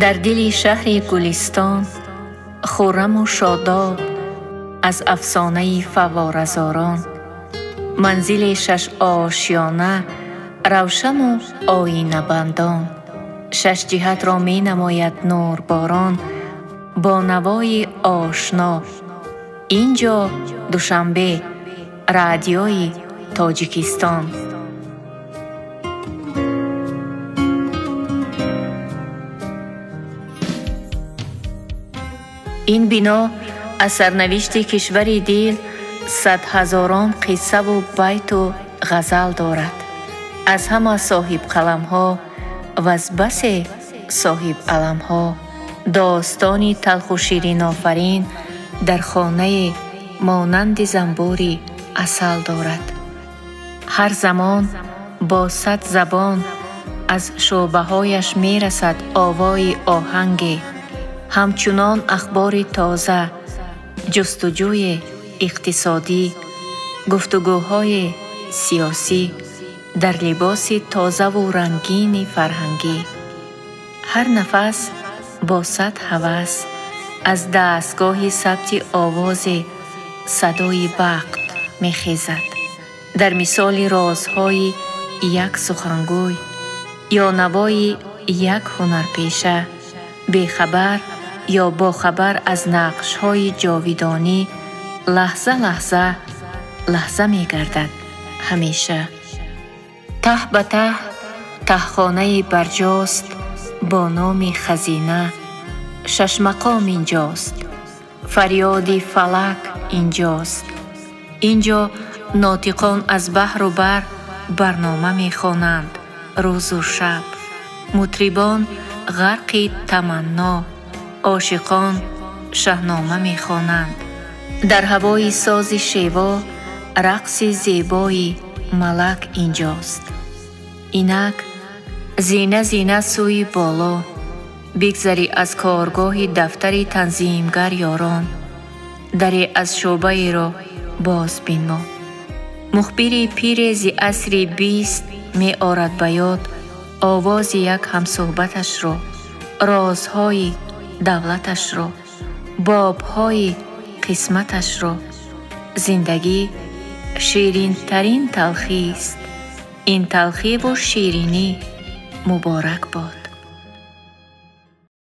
در دل شهر گلستان خرم و شاداب از افسانه فواره‌زاران، منزل شش آشیانه روشن و آیینه بندان، شش جهت را می نماید نور باران با نوای آشنا. اینجا دوشنبه، رادیوی تاجیکستان. این بنا از سرنوشت کشور دل صد هزاران قصه و بیت و غزل دارد. از همه صاحب قلم ها و از بس صاحب علم ها داستانی تلخ و شیرین آفرین در خانه مانند زنبوری عسل دارد. هر زمان با صد زبان از شعبه هایش می رسد آوای آهنگ، همچنان اخبار تازه، جستجوی اقتصادی، گفتگوهای سیاسی در لباس تازه و رنگین فرهنگی. هر نفس با صد هوس از دستگاه ثبت آواز صدای وقت می خیزد. در مثال رازهای یک سخنگوی یا نوای یک هنرپیشه، بیخبر یا باخبر از نقش‌های جاویدانی لحظه می گردد همیشه. ته به ته تهخانه برجاست با نام خزینه، شش مقام اینجاست، فریاد فلک اینجاست. اینجا ناطقان از بحر و بر برنامه می خوانند روز و شب، مطربان غرق تمنا، عاشقان شاهنامه می خوانند. در هوای ساز شیوا رقص زیبای ملک اینجاست. اینک زینه سوی بالا، بگذری از کارگاه دفتر تنظیمگر یاران، دری از شعبه را باز بینما. مخبر پیر ز عصر 20 می آرد به یاد آواز یک همصحبتش را، رازهای دولتش را، بابهای قسمتش را. زندگی شیرین ترین تلخی است. این تلخی و شیرینی مبارک باد.